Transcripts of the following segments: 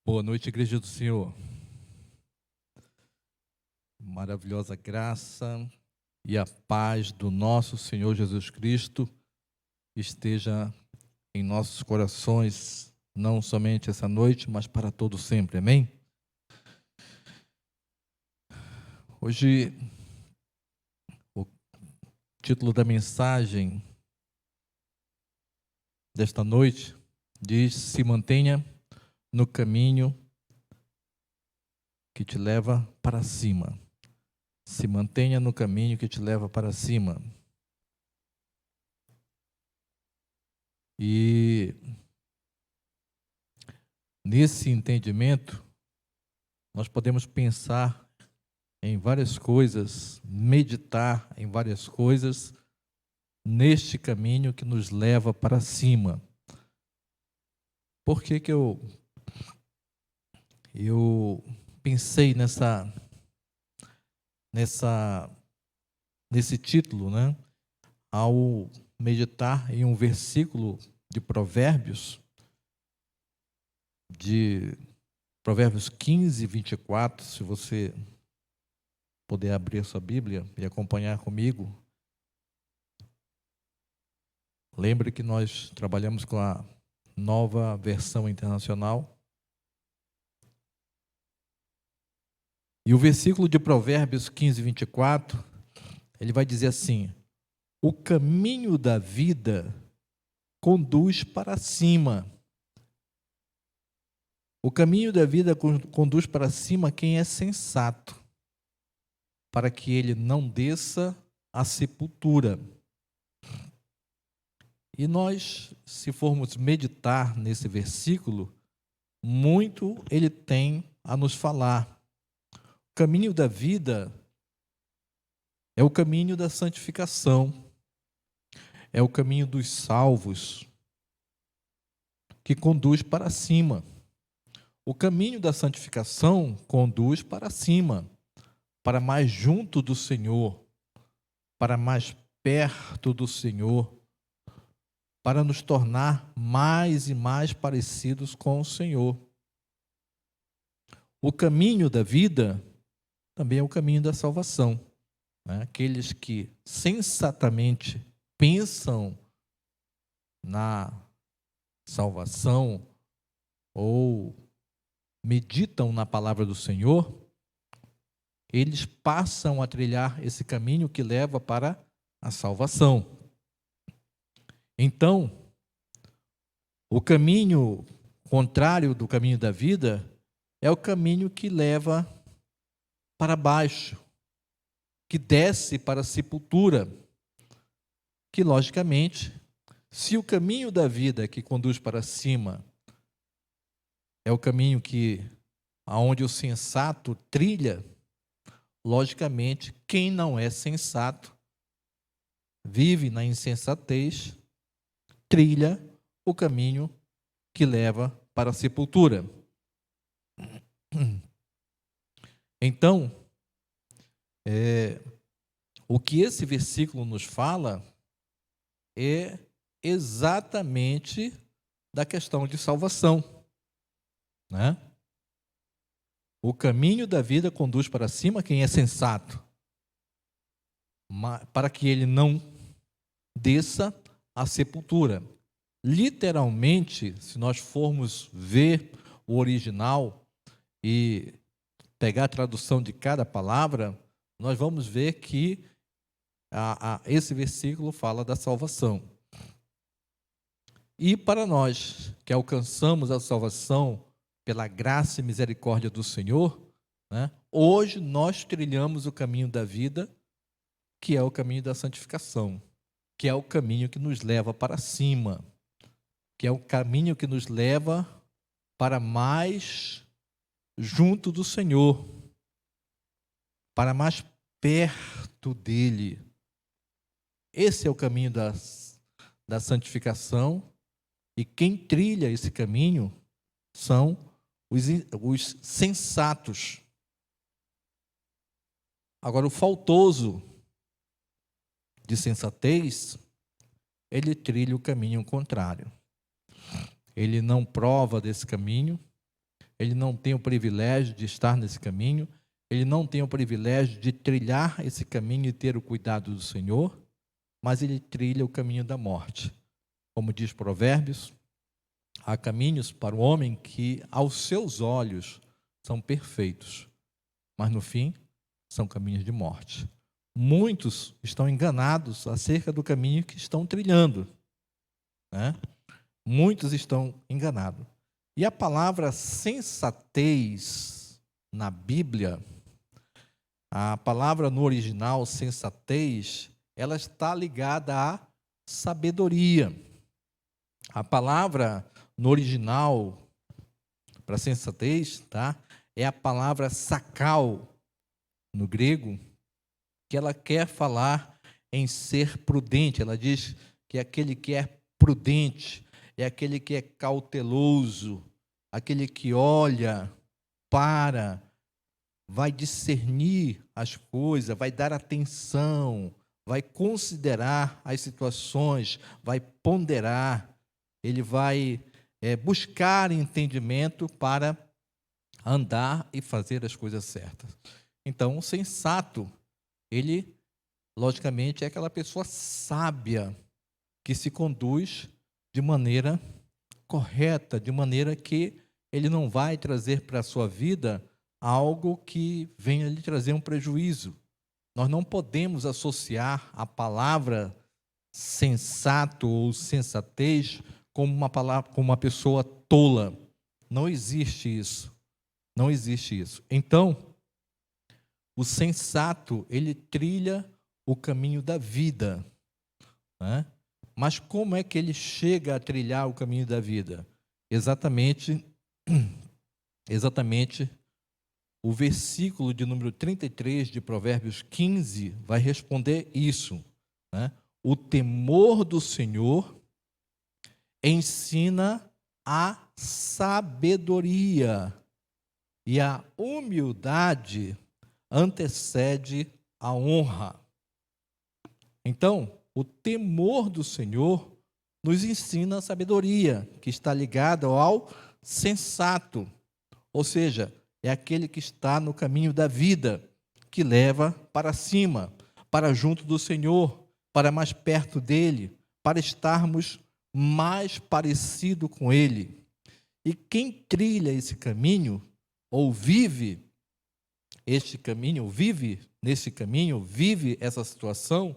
Boa noite, Igreja do Senhor. Maravilhosa graça e a paz do nosso Senhor Jesus Cristo esteja em nossos corações, não somente essa noite, mas para todo sempre. Amém? Hoje, o título da mensagem desta noite diz: se mantenha no caminho que te leva para cima. Se mantenha no caminho que te leva para cima. E nesse entendimento, nós podemos pensar em várias coisas, meditar em várias coisas, neste caminho que nos leva para cima. Por que que eu pensei nesse título, né? Ao meditar em um versículo de Provérbios 15, 24, se você puder abrir a sua Bíblia e acompanhar comigo. Lembre que nós trabalhamos com a Nova Versão Internacional. E o versículo de Provérbios 15, 24, ele vai dizer assim: o caminho da vida conduz para cima. O caminho da vida conduz para cima quem é sensato, para que ele não desça à sepultura. E nós, se formos meditar nesse versículo, muito ele tem a nos falar. O caminho da vida é o caminho da santificação, é o caminho dos salvos, que conduz para cima. O caminho da santificação conduz para cima, para mais junto do Senhor, para mais perto do Senhor, para nos tornar mais e mais parecidos com o Senhor. O caminho da vida também é o caminho da salvação, né? Aqueles que sensatamente pensam na salvação ou meditam na palavra do Senhor, eles passam a trilhar esse caminho que leva para a salvação. Então, o caminho contrário do caminho da vida é o caminho que leva para baixo, que desce para a sepultura, que logicamente, se o caminho da vida que conduz para cima é o caminho aonde o sensato trilha, logicamente, quem não é sensato, vive na insensatez, trilha o caminho que leva para a sepultura. Então, o que esse versículo nos fala é exatamente da questão de salvação, né? O caminho da vida conduz para cima quem é sensato, para que ele não desça à sepultura. Literalmente, se nós formos ver o original e pegar a tradução de cada palavra, nós vamos ver que esse versículo fala da salvação. E para nós que alcançamos a salvação pela graça e misericórdia do Senhor, né, hoje nós trilhamos o caminho da vida, que é o caminho da santificação, que é o caminho que nos leva para cima, que é o caminho que nos leva para mais junto do Senhor, para mais perto dele. Esse é o caminho da santificação, e quem trilha esse caminho são os sensatos. Agora, o faltoso de sensatez, ele trilha o caminho contrário. Ele não prova desse caminho, ele não tem o privilégio de estar nesse caminho, ele não tem o privilégio de trilhar esse caminho e ter o cuidado do Senhor, mas ele trilha o caminho da morte. Como diz Provérbios, há caminhos para o homem que, aos seus olhos, são perfeitos, mas no fim, são caminhos de morte. Muitos estão enganados acerca do caminho que estão trilhando, né? Muitos estão enganados. E a palavra sensatez na Bíblia, a palavra no original, sensatez, ela está ligada à sabedoria. A palavra no original para sensatez, tá? É a palavra sakal no grego, que ela quer falar em ser prudente. Ela diz que aquele que é prudente é aquele que é cauteloso, aquele que olha, vai discernir as coisas, vai dar atenção, vai considerar as situações, vai ponderar, ele vai buscar entendimento para andar e fazer as coisas certas. Então, o sensato, ele, logicamente, é aquela pessoa sábia que se conduz de maneira correta, de maneira que ele não vai trazer para a sua vida algo que venha lhe trazer um prejuízo. Nós não podemos associar a palavra sensato ou sensatez como uma palavra, como uma pessoa tola. Não existe isso. Não existe isso. Então, o sensato, ele trilha o caminho da vida, né? Mas como é que ele chega a trilhar o caminho da vida? Exatamente o versículo de número 33 de Provérbios 15 vai responder isso, né? O temor do Senhor ensina a sabedoria e a humildade antecede a honra. Então, o temor do Senhor nos ensina a sabedoria, que está ligada ao sensato, ou seja, é aquele que está no caminho da vida, que leva para cima, para junto do Senhor, para mais perto dele, para estarmos mais parecido com ele. E quem trilha esse caminho, ou vive este caminho, vive nesse caminho, vive essa situação,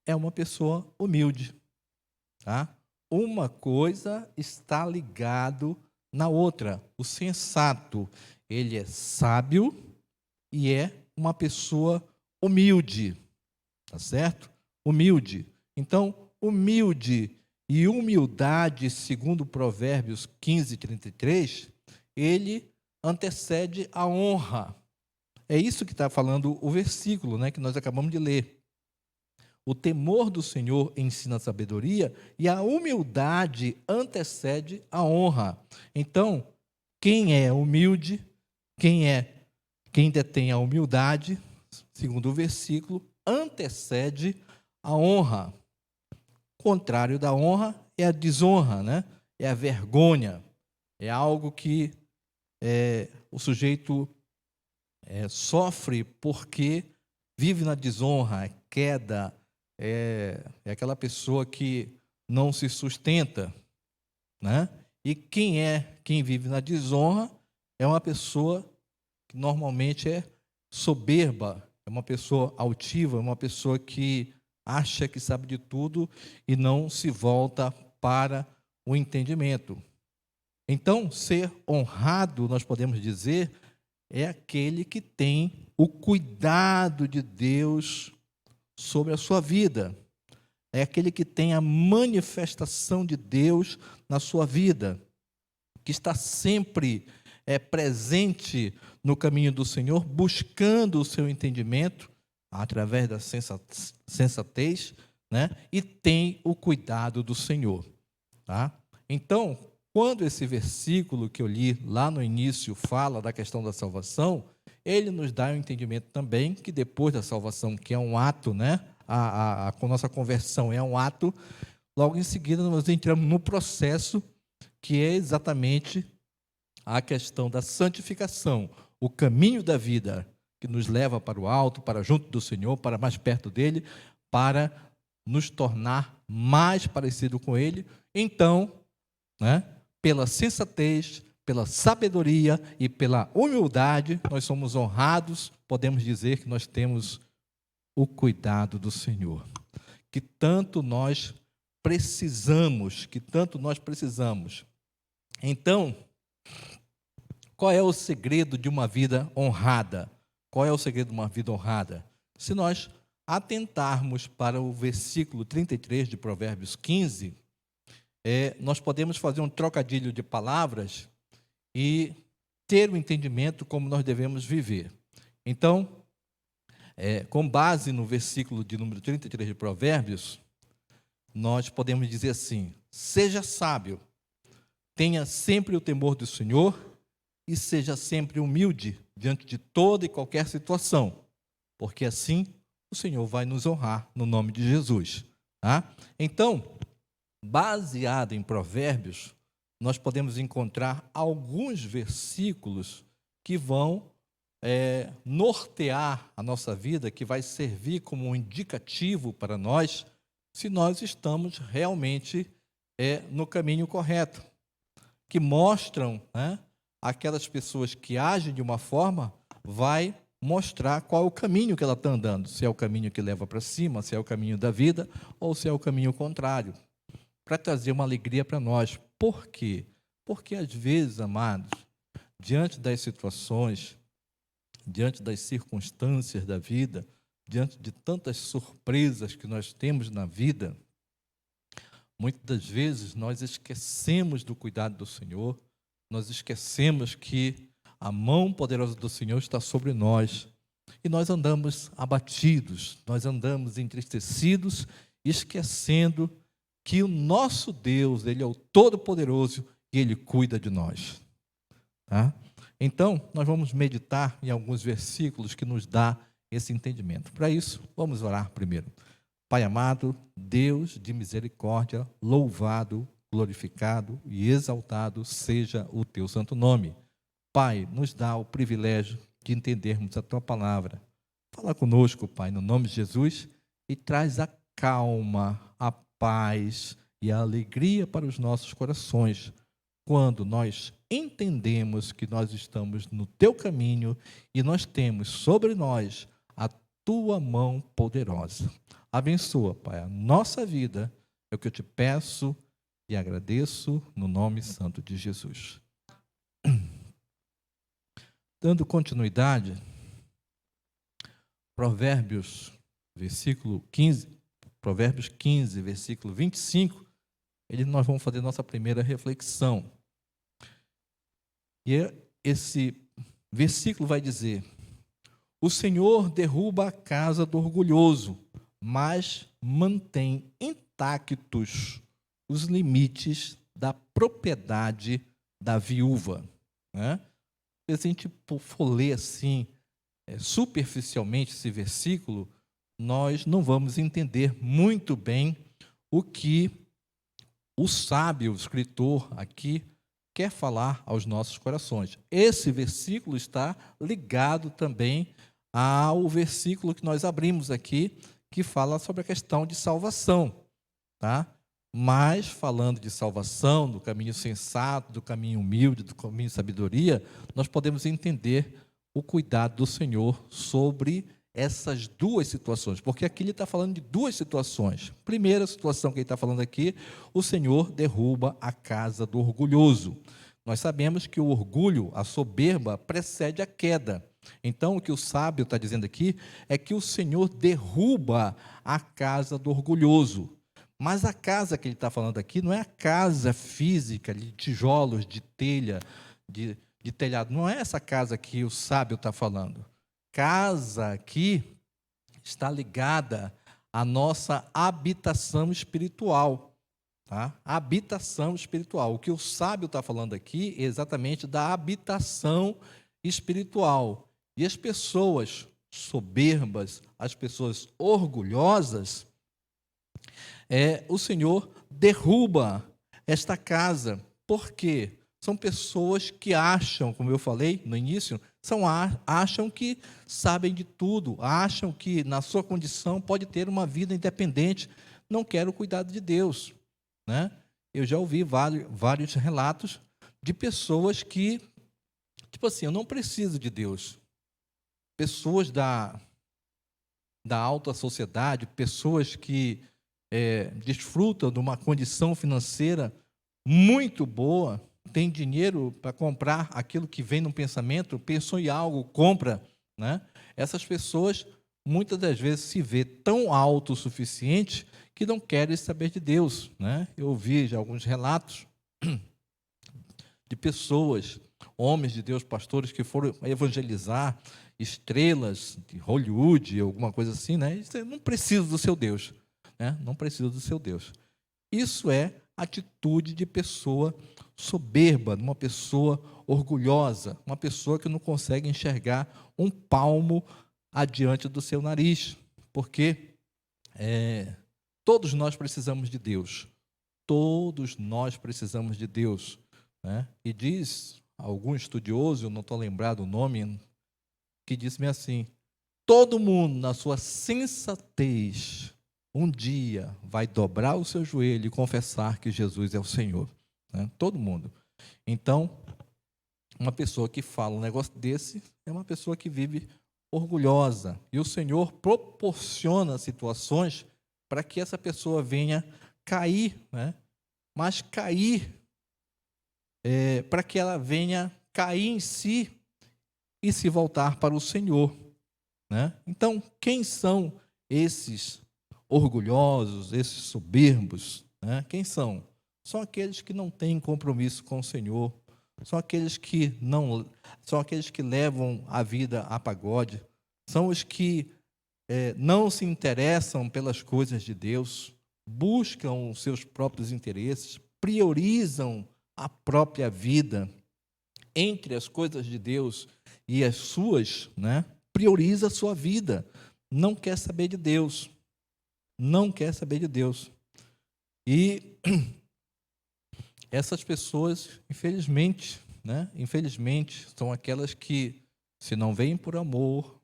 é uma pessoa humilde, tá? Uma coisa está ligado na outra. O sensato, ele é sábio e é uma pessoa humilde, tá certo? Humilde. Então, humilde e humildade, segundo Provérbios 15, 33, ele antecede a honra. É isso que está falando o versículo, né, que nós acabamos de ler. O temor do Senhor ensina a sabedoria e a humildade antecede a honra. Então, quem é humilde, quem detém a humildade, segundo o versículo, antecede a honra. O contrário da honra é a desonra, né? É a vergonha. É algo que o sujeito sofre porque vive na desonra, queda, é aquela pessoa que não se sustenta, né? E quem vive na desonra é uma pessoa que normalmente é soberba, é uma pessoa altiva, é uma pessoa que acha que sabe de tudo e não se volta para o entendimento. Então, ser honrado, nós podemos dizer, é aquele que tem o cuidado de Deus sobre a sua vida. É aquele que tem a manifestação de Deus na sua vida, que está sempre presente no caminho do Senhor, buscando o seu entendimento através da sensatez, né? E tem o cuidado do Senhor, tá? Então, quando esse versículo que eu li lá no início fala da questão da salvação, ele nos dá um entendimento também que depois da salvação, que é um ato, né? Com nossa conversão é um ato, logo em seguida nós entramos no processo que é exatamente a questão da santificação, o caminho da vida que nos leva para o alto, para junto do Senhor, para mais perto dele, para nos tornar mais parecido com ele. Então, né, pela sensatez, pela sabedoria e pela humildade, nós somos honrados, podemos dizer que nós temos o cuidado do Senhor, que tanto nós precisamos, Então, qual é o segredo de uma vida honrada? Qual é o segredo de uma vida honrada? Se nós atentarmos para o versículo 33 de Provérbios 15, nós podemos fazer um trocadilho de palavras e ter o entendimento como nós devemos viver. Então, com base no versículo de número 33 de Provérbios, nós podemos dizer assim: seja sábio, tenha sempre o temor do Senhor e seja sempre humilde diante de toda e qualquer situação, porque assim o Senhor vai nos honrar no nome de Jesus. Tá? Então, baseado em Provérbios, nós podemos encontrar alguns versículos que vão nortear a nossa vida, que vai servir como um indicativo para nós, se nós estamos realmente no caminho correto, que mostram, aquelas pessoas que agem de uma forma, vai mostrar qual é o caminho que ela está andando, se é o caminho que leva para cima, se é o caminho da vida, ou se é o caminho contrário, para trazer uma alegria para nós. Por quê? Porque às vezes, amados, diante das situações, diante das circunstâncias da vida, diante de tantas surpresas que nós temos na vida, muitas das vezes nós esquecemos do cuidado do Senhor, nós esquecemos que a mão poderosa do Senhor está sobre nós, e nós andamos abatidos, nós andamos entristecidos, esquecendo que o nosso Deus, Ele é o Todo-Poderoso e Ele cuida de nós. Tá? Então, nós vamos meditar em alguns versículos que nos dá esse entendimento. Para isso, vamos orar primeiro. Pai amado, Deus de misericórdia, louvado, glorificado e exaltado seja o teu santo nome. Pai, nos dá o privilégio de entendermos a tua palavra. Fala conosco, Pai, no nome de Jesus, e traz a calma, a paz e a alegria para os nossos corações, quando nós entendemos que nós estamos no teu caminho e nós temos sobre nós a tua mão poderosa. Abençoa, Pai, a nossa vida, é o que eu te peço e agradeço no nome santo de Jesus. Dando continuidade, Provérbios 15, versículo 25, nós vamos fazer nossa primeira reflexão. E esse versículo vai dizer: o Senhor derruba a casa do orgulhoso, mas mantém intactos os limites da propriedade da viúva. Né? Se a gente for ler assim, superficialmente esse versículo, nós não vamos entender muito bem o que o sábio, o escritor aqui, quer falar aos nossos corações. Esse versículo está ligado também ao versículo que nós abrimos aqui, que fala sobre a questão de salvação, tá? Mas, falando de salvação, do caminho sensato, do caminho humilde, do caminho de sabedoria, nós podemos entender o cuidado do Senhor sobre essas duas situações, porque aqui ele está falando de duas situações. Primeira situação que ele está falando aqui, o Senhor derruba a casa do orgulhoso. Nós sabemos que o orgulho, a soberba, precede a queda. Então, o que o sábio está dizendo aqui é que o Senhor derruba a casa do orgulhoso. Mas a casa que ele está falando aqui não é a casa física, de tijolos, de telha, de telhado. Não é essa casa que o sábio está falando. Casa aqui está ligada à nossa habitação espiritual. Tá? Habitação espiritual. O que o sábio está falando aqui é exatamente da habitação espiritual. E as pessoas soberbas, as pessoas orgulhosas, o Senhor derruba esta casa. Por quê? são pessoas que acham, como eu falei no início, acham que sabem de tudo, acham que na sua condição pode ter uma vida independente, não quer o cuidado de Deus, né? Eu já ouvi vários relatos de pessoas que, tipo assim, eu não preciso de Deus. Pessoas da alta sociedade, pessoas que desfrutam de uma condição financeira muito boa, tem dinheiro para comprar aquilo que vem no pensamento, pensou em algo, compra, né? Essas pessoas, muitas das vezes, se vê tão autossuficiente que não querem saber de Deus, né? Eu ouvi já alguns relatos de pessoas, homens de Deus, pastores, que foram evangelizar estrelas de Hollywood, alguma coisa assim, né? E dizem, não preciso do seu Deus, né? Não preciso do seu Deus. Isso é atitude de pessoa soberba, de uma pessoa orgulhosa, uma pessoa que não consegue enxergar um palmo adiante do seu nariz, porque todos nós precisamos de Deus, todos nós precisamos de Deus, né? E diz algum estudioso, eu não estou lembrado o nome, que disse-me assim: todo mundo, na sua sensatez, um dia vai dobrar o seu joelho e confessar que Jesus é o Senhor, né? Todo mundo. Então, uma pessoa que fala um negócio desse é uma pessoa que vive orgulhosa, e o Senhor proporciona situações para que essa pessoa venha cair, né? Mas cair, para que ela venha cair em si e se voltar para o Senhor, né? Então, quem são esses orgulhosos, esses soberbos, né? Quem são? São aqueles que não têm compromisso com o Senhor, são aqueles que levam a vida a pagode, são os que não se interessam pelas coisas de Deus, buscam os seus próprios interesses, priorizam a própria vida entre as coisas de Deus e as suas, né? Prioriza a sua vida, não quer saber de Deus, não quer saber de Deus. E essas pessoas, infelizmente, né? Infelizmente, são aquelas que, se não vêm por amor,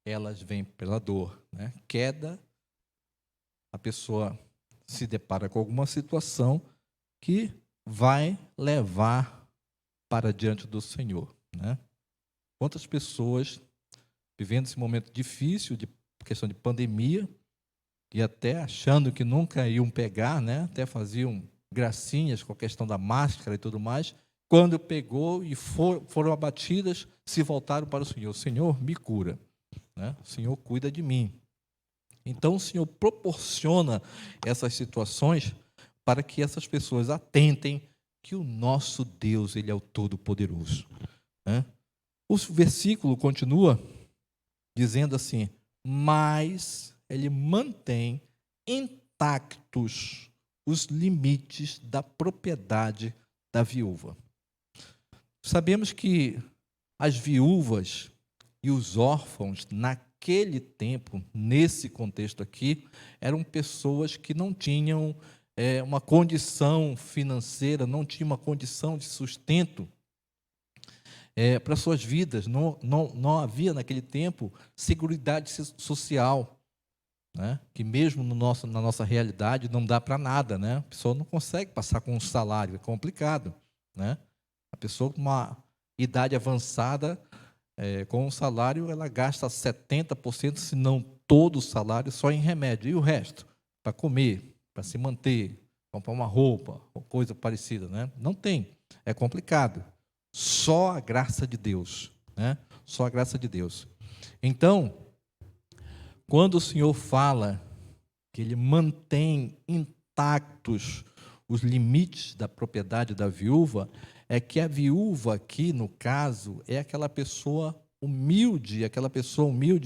elas vêm pela dor, né? Queda, a pessoa se depara com alguma situação que vai levar para diante do Senhor, né? Quantas pessoas vivendo esse momento difícil de questão de pandemia e até achando que nunca iam pegar, né? Até faziam gracinhas com a questão da máscara e tudo mais. Quando pegou e foram abatidas, se voltaram para o Senhor. Senhor, me cura, né? O Senhor cuida de mim. Então, o Senhor proporciona essas situações para que essas pessoas atentem que o nosso Deus, Ele é o Todo-Poderoso, né? O versículo continua dizendo assim: mas Ele mantém intactos os limites da propriedade da viúva. Sabemos que as viúvas e os órfãos, naquele tempo, nesse contexto aqui, eram pessoas que não tinham uma condição financeira, não tinham uma condição de sustento para suas vidas. Não havia, naquele tempo, seguridade social, né? Que mesmo na nossa realidade não dá para nada, né? A pessoa não consegue passar com um salário, é complicado, né? A pessoa com uma idade avançada, com um salário, ela gasta 70%, se não todo o salário, só em remédio. E o resto? Para comer, para se manter, comprar uma roupa, ou coisa parecida, né? Não tem. É complicado. Só a graça de Deus, né? Só a graça de Deus. Então, quando o Senhor fala que Ele mantém intactos os limites da propriedade da viúva, é que a viúva aqui, no caso, é aquela pessoa humilde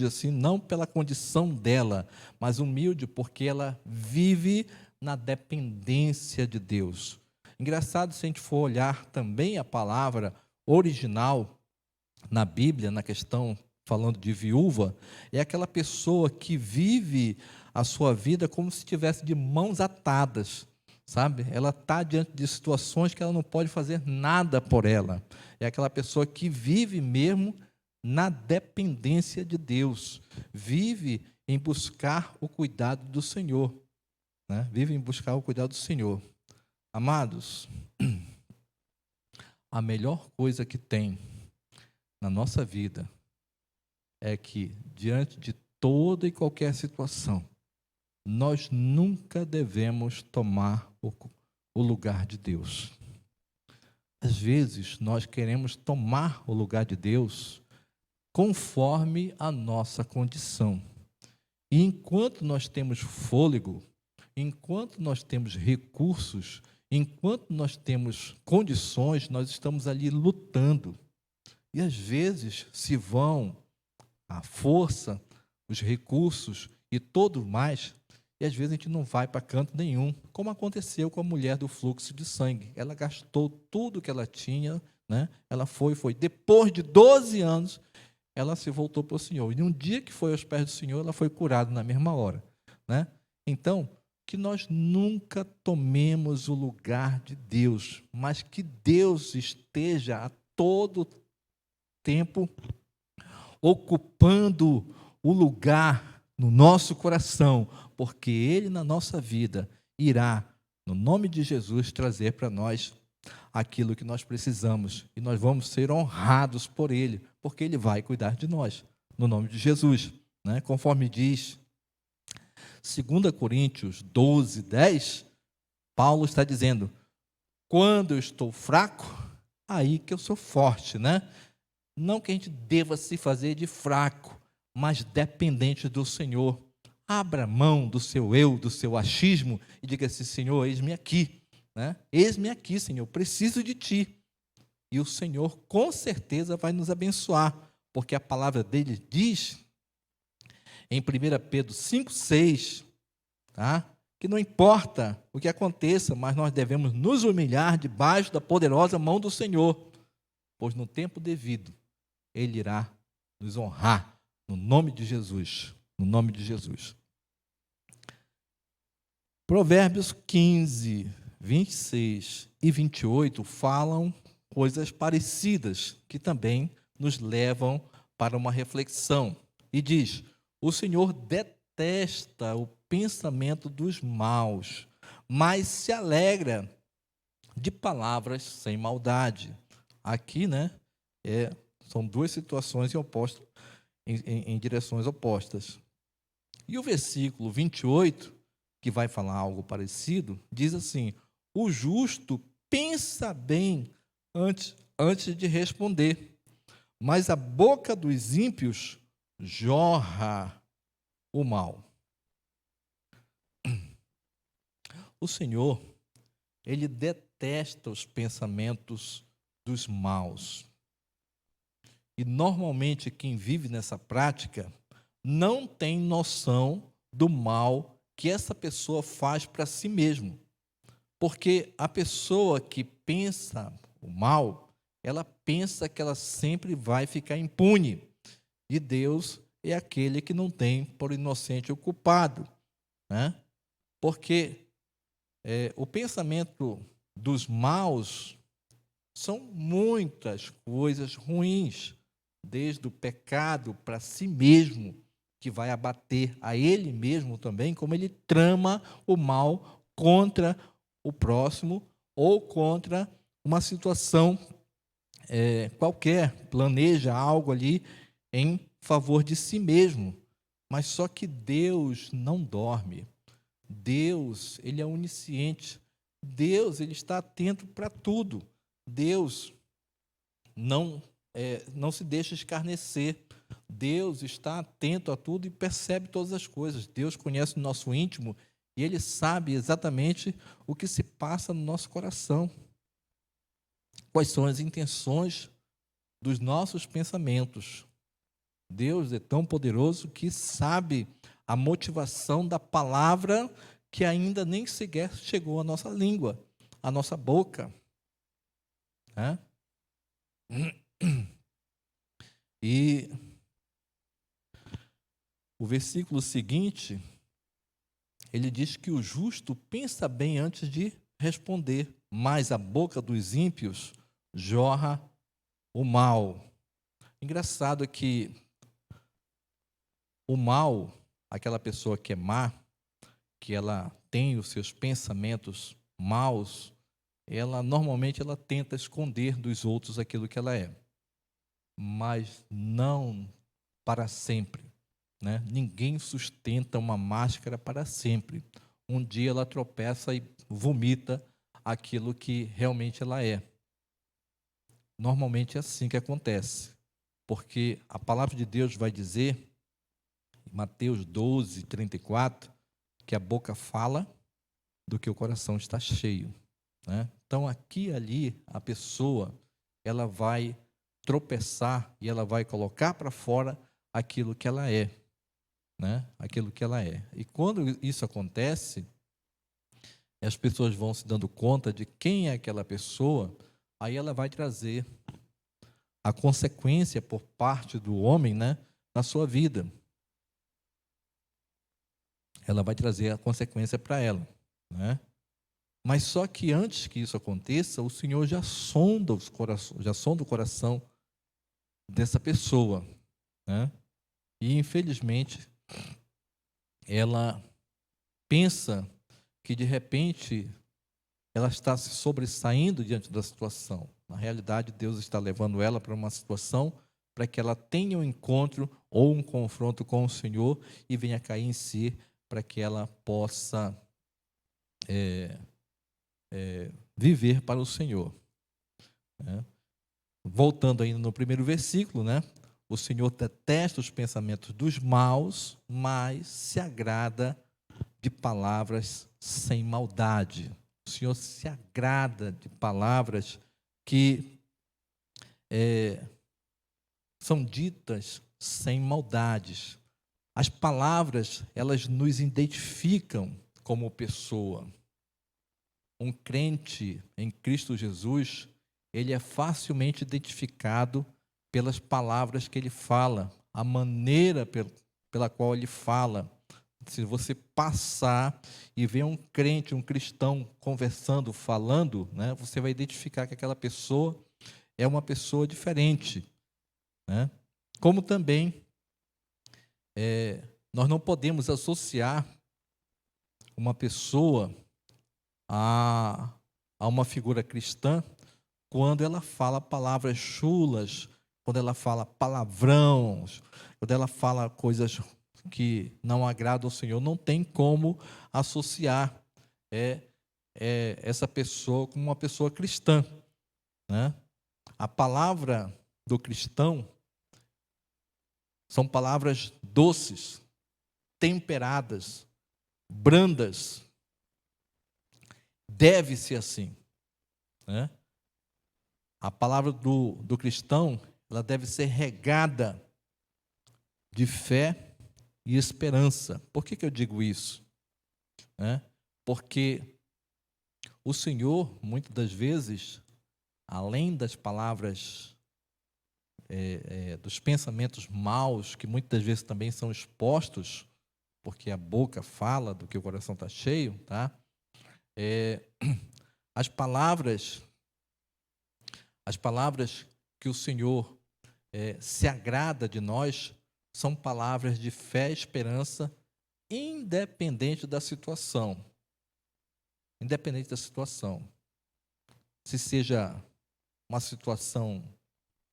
assim, não pela condição dela, mas humilde porque ela vive na dependência de Deus. Engraçado, se a gente for olhar também a palavra original na Bíblia, na questão falando de viúva, é aquela pessoa que vive a sua vida como se estivesse de mãos atadas, sabe? Ela está diante de situações que ela não pode fazer nada por ela. É aquela pessoa que vive mesmo na dependência de Deus, vive em buscar o cuidado do Senhor, né? Vive em buscar o cuidado do Senhor. Amados, a melhor coisa que tem na nossa vida é que, diante de toda e qualquer situação, nós nunca devemos tomar o lugar de Deus. Às vezes, nós queremos tomar o lugar de Deus conforme a nossa condição. E enquanto nós temos fôlego, enquanto nós temos recursos, enquanto nós temos condições, nós estamos ali lutando. E às vezes se vão a força, os recursos e tudo mais, e às vezes a gente não vai para canto nenhum, como aconteceu com a mulher do fluxo de sangue. Ela gastou tudo que ela tinha, né? Ela foi. Depois de 12 anos, ela se voltou para o Senhor. E no dia que foi aos pés do Senhor, ela foi curada na mesma hora, né? Então, que nós nunca tomemos o lugar de Deus, mas que Deus esteja a todo tempo ocupando o lugar no nosso coração, porque Ele na nossa vida irá, no nome de Jesus, trazer para nós aquilo que nós precisamos, e nós vamos ser honrados por Ele, porque Ele vai cuidar de nós, no nome de Jesus, né? Conforme diz 2 Coríntios 12, 10, Paulo está dizendo: quando eu estou fraco, aí que eu sou forte, né? Não que a gente deva se fazer de fraco, mas dependente do Senhor. Abra mão do seu eu, do seu achismo, e diga assim: Senhor, eis-me aqui, né? Eis-me aqui, Senhor, preciso de Ti. E o Senhor com certeza vai nos abençoar, porque a palavra dele diz, em 1 Pedro 5,6, tá? Que não importa o que aconteça, mas nós devemos nos humilhar debaixo da poderosa mão do Senhor, pois no tempo devido Ele irá nos honrar, no nome de Jesus, no nome de Jesus. Provérbios 15, 26 e 28 falam coisas parecidas, que também nos levam para uma reflexão. E diz: o Senhor detesta o pensamento dos maus, mas se alegra de palavras sem maldade. Aqui, né, são duas situações em direções opostas. E o versículo 28, que vai falar algo parecido, diz assim: o justo pensa bem antes de responder, mas a boca dos ímpios jorra o mal. O Senhor, Ele detesta os pensamentos dos maus. E normalmente quem vive nessa prática não tem noção do mal que essa pessoa faz para si mesmo. Porque a pessoa que pensa o mal, ela pensa que ela sempre vai ficar impune. E Deus é aquele que não tem por inocente o culpado, né? Porque o pensamento dos maus são muitas coisas ruins, desde o pecado para si mesmo, que vai abater a ele mesmo também, como ele trama o mal contra o próximo ou contra uma situação qualquer, planeja algo ali em favor de si mesmo. Mas só que Deus não dorme. Deus, Ele é onisciente. Deus, Ele está atento para tudo. Deus não se deixa escarnecer. Deus está atento a tudo e percebe todas as coisas. Deus conhece o nosso íntimo e Ele sabe exatamente o que se passa no nosso coração. Quais são as intenções dos nossos pensamentos. Deus é tão poderoso que sabe a motivação da palavra que ainda nem sequer chegou à nossa língua, à nossa boca, né? E o versículo seguinte ele diz que o justo pensa bem antes de responder, mas a boca dos ímpios jorra o mal. Engraçado que o mal, aquela pessoa que é má, que ela tem os seus pensamentos maus, normalmente ela tenta esconder dos outros aquilo que ela é, mas não para sempre, né? Ninguém sustenta uma máscara para sempre. Um dia ela tropeça e vomita aquilo que realmente ela é. Normalmente é assim que acontece, porque a palavra de Deus vai dizer, em Mateus 12, 34, que a boca fala do que o coração está cheio, né? Então, aqui e ali, a pessoa, ela vai tropeçar e ela vai colocar para fora aquilo que ela é, né? Aquilo que ela é. E quando isso acontece, as pessoas vão se dando conta de quem é aquela pessoa, aí ela vai trazer a consequência por parte do homem, né, na sua vida. Ela vai trazer a consequência para ela, né? Mas só que antes que isso aconteça, o Senhor já sonda o coração dessa pessoa, né? E infelizmente ela pensa que de repente ela está se sobressaindo diante da situação. Na realidade, Deus está levando ela para uma situação para que ela tenha um encontro ou um confronto com o Senhor e venha cair em si, para que ela possa viver para o Senhor, né? Voltando ainda no primeiro versículo, né? O Senhor detesta os pensamentos dos maus, mas se agrada de palavras sem maldade. O Senhor se agrada de palavras que são ditas sem maldades. As palavras, elas nos identificam como pessoa. Um crente em Cristo Jesus, ele é facilmente identificado pelas palavras que ele fala, a maneira pela qual ele fala. Se você passar e ver um crente, um cristão conversando, falando, né, você vai identificar que aquela pessoa é uma pessoa diferente, né? Como também nós não podemos associar uma pessoa a uma figura cristã quando ela fala palavras chulas, quando ela fala palavrões, quando ela fala coisas que não agradam ao Senhor. Não tem como associar essa pessoa com uma pessoa cristã, né? A palavra do cristão são palavras doces, temperadas, brandas. Deve ser assim, né? A palavra do cristão, ela deve ser regada de fé e esperança. Por que eu digo isso? Porque o Senhor, muitas das vezes, além das palavras, dos pensamentos maus, que muitas das vezes também são expostos, porque a boca fala do que o coração está cheio, tá? As palavras que o Senhor se agrada de nós são palavras de fé e esperança, independente da situação. Independente da situação. Se seja uma situação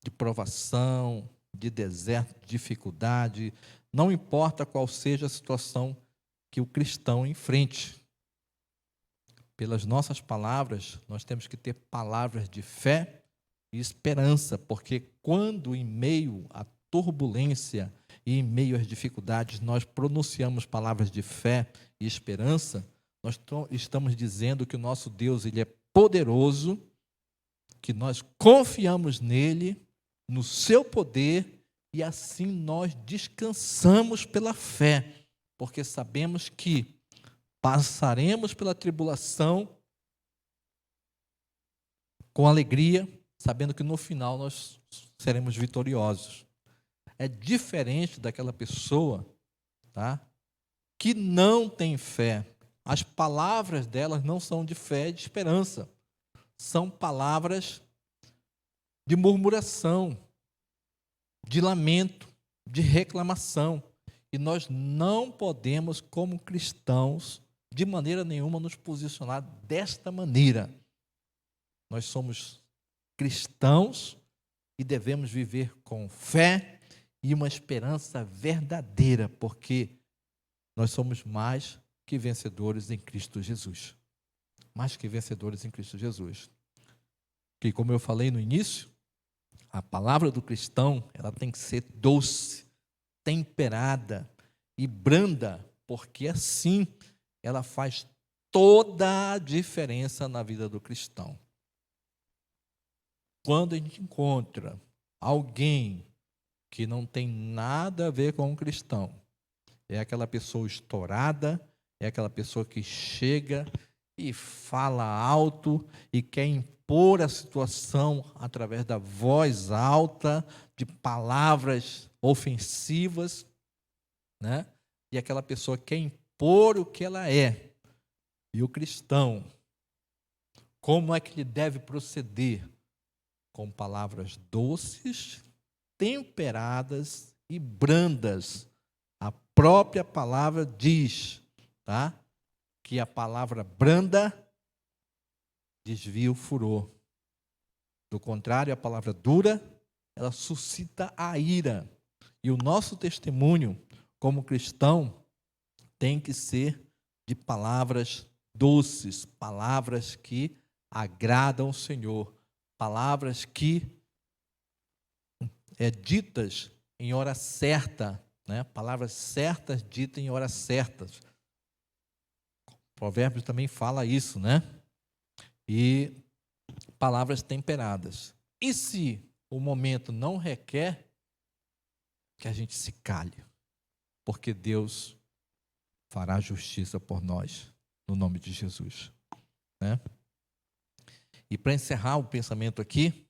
de provação, de deserto, de dificuldade, não importa qual seja a situação que o cristão enfrente. Pelas nossas palavras, nós temos que ter palavras de fé e esperança, porque quando em meio à turbulência e em meio às dificuldades nós pronunciamos palavras de fé e esperança, nós estamos dizendo que o nosso Deus, ele é poderoso, que nós confiamos nele, no seu poder, e assim nós descansamos pela fé, porque sabemos que passaremos pela tribulação com alegria, sabendo que no final nós seremos vitoriosos. É diferente daquela pessoa, tá, que não têm fé. As palavras delas não são de fé e de esperança. São palavras de murmuração, de lamento, de reclamação. E nós não podemos, como cristãos, de maneira nenhuma nos posicionar desta maneira. Nós somos cristãos e devemos viver com fé e uma esperança verdadeira, porque nós somos mais que vencedores em Cristo Jesus. Mais que vencedores em Cristo Jesus. Que, como eu falei no início, a palavra do cristão, ela tem que ser doce, temperada e branda, porque assim ela faz toda a diferença na vida do cristão. Quando a gente encontra alguém que não tem nada a ver com um cristão, é aquela pessoa estourada, é aquela pessoa que chega e fala alto e quer impor a situação através da voz alta, de palavras ofensivas, né? E aquela pessoa quer impor o que ela é. E o cristão, como é que ele deve proceder? Com palavras doces, temperadas e brandas. A própria palavra diz, tá? Que a palavra branda desvia o furor. Do contrário, a palavra dura, ela suscita a ira. E o nosso testemunho, como cristão, tem que ser de palavras doces, palavras que agradam o Senhor, palavras que ditas em hora certa, né? Palavras certas ditas em horas certas. Provérbios também fala isso, né? E palavras temperadas. E se o momento não requer, que a gente se cale, porque Deus fará justiça por nós, no nome de Jesus, né? E para encerrar o pensamento aqui,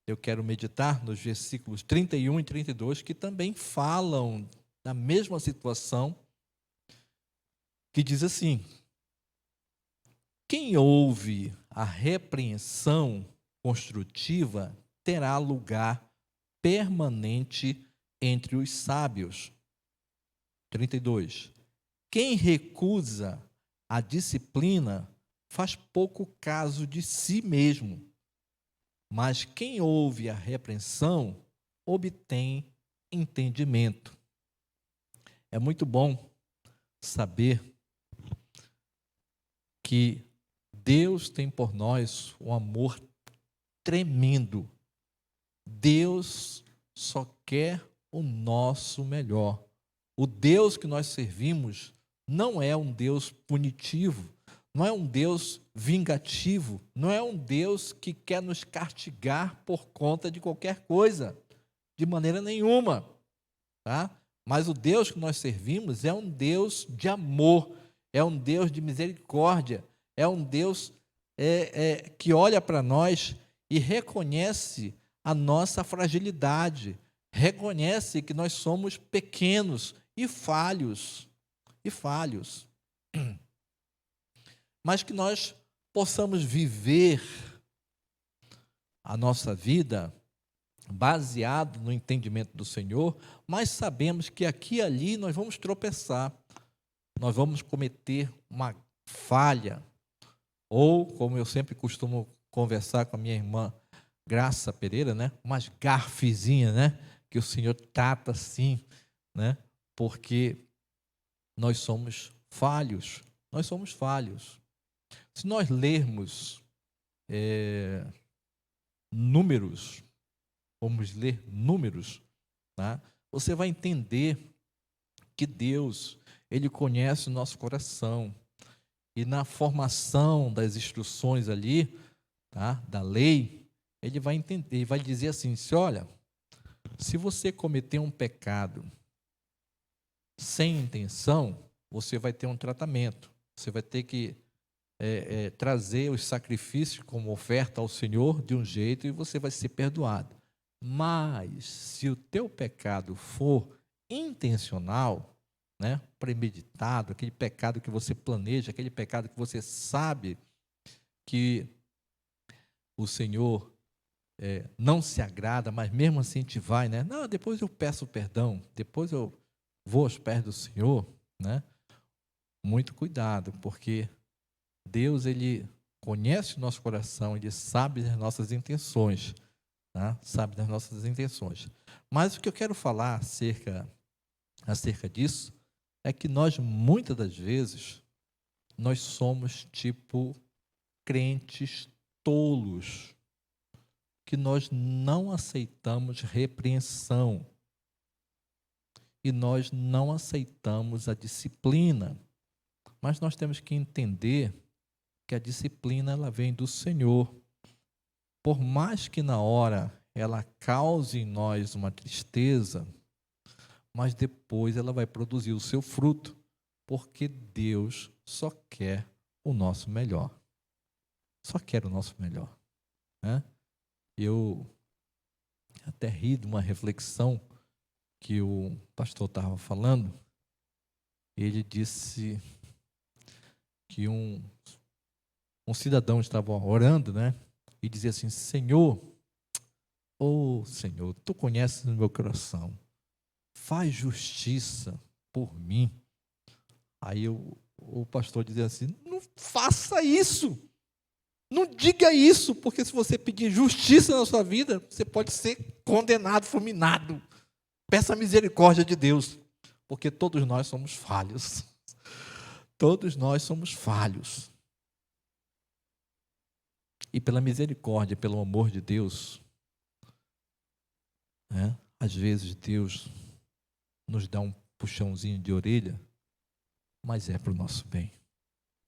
eu quero meditar nos versículos 31 e 32, que também falam da mesma situação, que diz assim: quem ouve a repreensão construtiva terá lugar permanente entre os sábios. 32. Quem recusa a disciplina faz pouco caso de si mesmo, mas quem ouve a repreensão obtém entendimento. É muito bom saber que Deus tem por nós um amor tremendo. Deus só quer o nosso melhor. O Deus que nós servimos não é um Deus punitivo, não é um Deus vingativo, não é um Deus que quer nos castigar por conta de qualquer coisa, de maneira nenhuma, tá? Mas o Deus que nós servimos é um Deus de amor, é um Deus de misericórdia, é um Deus que olha para nós e reconhece a nossa fragilidade, reconhece que nós somos pequenos e falhos, mas que nós possamos viver a nossa vida baseado no entendimento do Senhor, mas sabemos que aqui e ali nós vamos tropeçar, nós vamos cometer uma falha, ou, como eu sempre costumo conversar com a minha irmã Graça Pereira, né, umas garfezinhas, né, que o Senhor trata assim, né, porque nós somos falhos. Se nós lermos Números, vamos ler Números, tá? Você vai entender que Deus, Ele conhece o nosso coração, e na formação das instruções ali, tá, da lei, Ele vai entender, Ele vai dizer assim, olha, se você cometer um pecado sem intenção, você vai ter um tratamento, você vai ter que trazer os sacrifícios como oferta ao Senhor de um jeito e você vai ser perdoado. Mas, se o teu pecado for intencional, né, premeditado, aquele pecado que você planeja, aquele pecado que você sabe que o Senhor não se agrada, mas mesmo assim a gente vai, né? Não, depois eu peço perdão, depois eu vou aos pés do Senhor, né? Muito cuidado, porque Deus, Ele conhece o nosso coração, Ele sabe das nossas intenções, tá? Sabe das nossas intenções. Mas o que eu quero falar acerca disso é que nós, muitas das vezes, nós somos tipo crentes tolos, que nós não aceitamos repreensão e nós não aceitamos a disciplina. Mas nós temos que entender que a disciplina ela vem do Senhor. Por mais que na hora ela cause em nós uma tristeza, mas depois ela vai produzir o seu fruto, porque Deus só quer o nosso melhor. Só quer o nosso melhor, né? Eu até ri de uma reflexão que o pastor estava falando. Ele disse que um cidadão estava orando, né? E dizia assim: Senhor, Senhor, tu conheces o meu coração, faz justiça por mim. Aí o pastor dizia assim: não faça isso, não diga isso, porque se você pedir justiça na sua vida, você pode ser condenado, fulminado. Peça a misericórdia de Deus, porque todos nós somos falhos. Todos nós somos falhos. E pela misericórdia, pelo amor de Deus, né, às vezes Deus nos dá um puxãozinho de orelha, mas é para o nosso bem,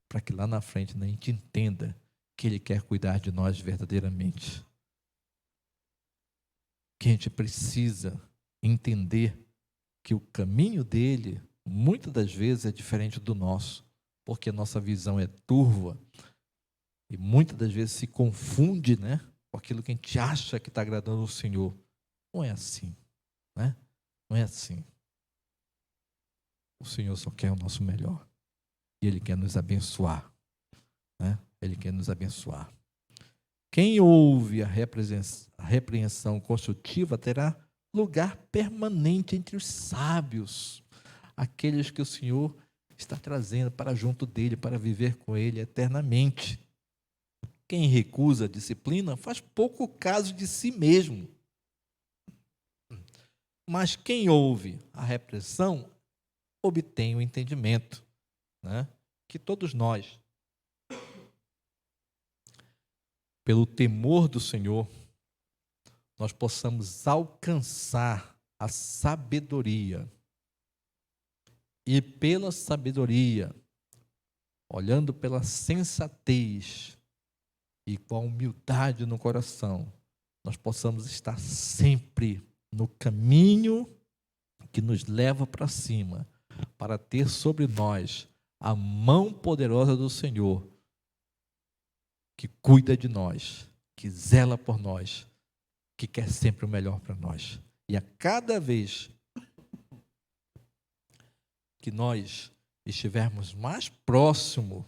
para que lá na frente a gente entenda que Ele quer cuidar de nós verdadeiramente. Que a gente precisa entender que o caminho dele, muitas das vezes, é diferente do nosso, porque a nossa visão é turva e muitas das vezes se confunde, né, com aquilo que a gente acha que está agradando ao Senhor. Não é assim, né? Não é assim. O Senhor só quer o nosso melhor e Ele quer nos abençoar, né? Ele quer nos abençoar. Quem ouve a repreensão construtiva terá lugar permanente entre os sábios, aqueles que o Senhor está trazendo para junto dele, para viver com ele eternamente. Quem recusa a disciplina faz pouco caso de si mesmo. Mas quem ouve a repreensão obtém o entendimento, né? Que todos nós, pelo temor do Senhor, nós possamos alcançar a sabedoria. E pela sabedoria, olhando pela sensatez e com a humildade no coração, nós possamos estar sempre no caminho que nos leva para cima, para ter sobre nós a mão poderosa do Senhor, que cuida de nós, que zela por nós, que quer sempre o melhor para nós. E a cada vez que nós estivermos mais próximo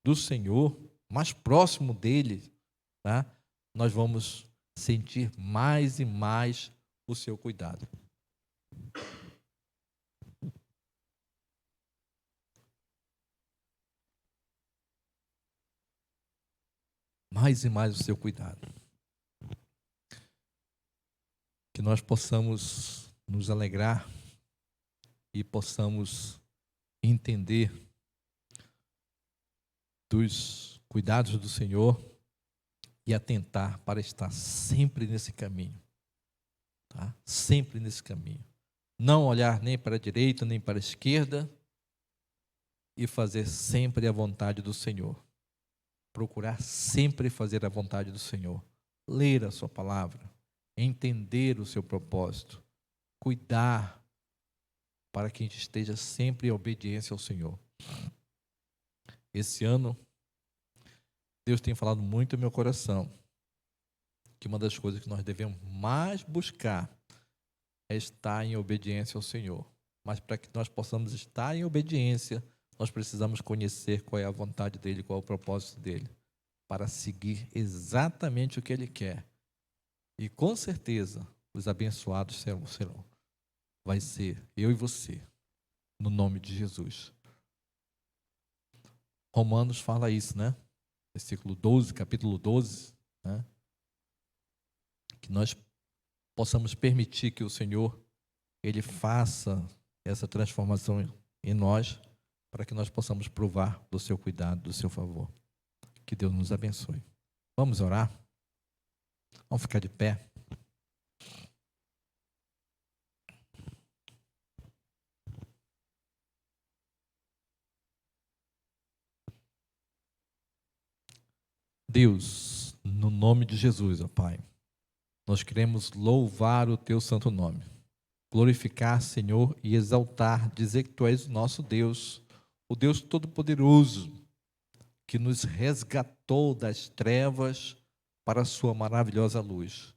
do Senhor, mais próximo dele, tá? Nós vamos sentir mais e mais o seu cuidado. Mais e mais o seu cuidado. Que nós possamos nos alegrar e possamos entender dos cuidados do Senhor e atentar para estar sempre nesse caminho, tá? Sempre nesse caminho. Não olhar nem para a direita nem para a esquerda e fazer sempre a vontade do Senhor. Procurar sempre fazer a vontade do Senhor. Ler a sua palavra, entender o seu propósito, cuidar para que a gente esteja sempre em obediência ao Senhor. Esse ano, Deus tem falado muito no meu coração que uma das coisas que nós devemos mais buscar é estar em obediência ao Senhor. mas para que nós possamos estar em obediência, nós precisamos conhecer qual é a vontade dele, qual é o propósito dele, para seguir exatamente o que ele quer. E com certeza, os abençoados serão. Vai ser eu e você, no nome de Jesus. Romanos fala isso, né? Versículo 12, capítulo 12, né? Que nós possamos permitir que o Senhor, Ele faça essa transformação em nós, para que nós possamos provar do seu cuidado, do seu favor. Que Deus nos abençoe. Vamos orar? Vamos ficar de pé. Deus, no nome de Jesus, ó Pai, nós queremos louvar o Teu santo nome, glorificar, Senhor, e exaltar, dizer que Tu és o nosso Deus, o Deus Todo-Poderoso, que nos resgatou das trevas para a Sua maravilhosa luz.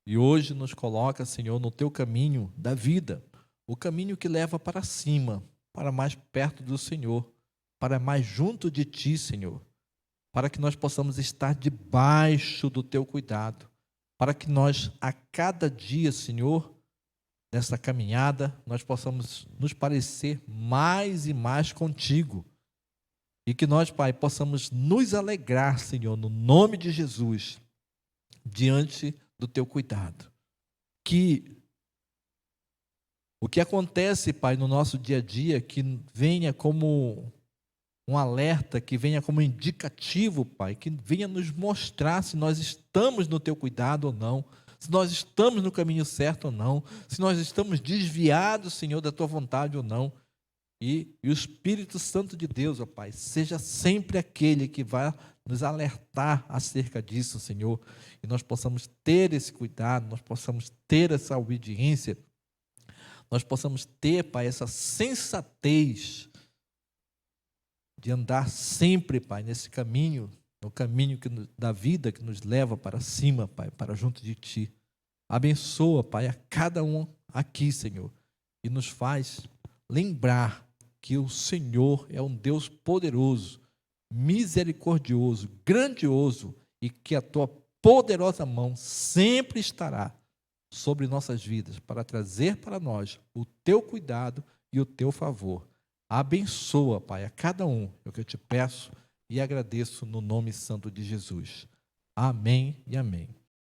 E hoje nos coloca, Senhor, no Teu caminho da vida, o caminho que leva para cima, para mais perto do Senhor, para mais junto de Ti, Senhor, para que nós possamos estar debaixo do Teu cuidado, para que nós, a cada dia, Senhor, nessa caminhada, nós possamos nos parecer mais e mais contigo, e que nós, Pai, possamos nos alegrar, Senhor, no nome de Jesus, diante do Teu cuidado. Que o que acontece, Pai, no nosso dia a dia, que venha como um alerta, que venha como indicativo, Pai, que venha nos mostrar se nós estamos no Teu cuidado ou não, se nós estamos no caminho certo ou não, se nós estamos desviados, Senhor, da Tua vontade ou não. E o Espírito Santo de Deus, ó Pai, seja sempre aquele que vai nos alertar acerca disso, Senhor, e nós possamos ter esse cuidado, nós possamos ter essa obediência, nós possamos ter, Pai, essa sensatez de andar sempre, Pai, nesse caminho, no caminho da vida que nos leva para cima, Pai, para junto de Ti. Abençoa, Pai, a cada um aqui, Senhor, e nos faz lembrar que o Senhor é um Deus poderoso, misericordioso, grandioso, e que a Tua poderosa mão sempre estará sobre nossas vidas para trazer para nós o Teu cuidado e o Teu favor. Abençoa, Pai, a cada um, é o que eu te peço e agradeço no nome santo de Jesus. Amém e amém.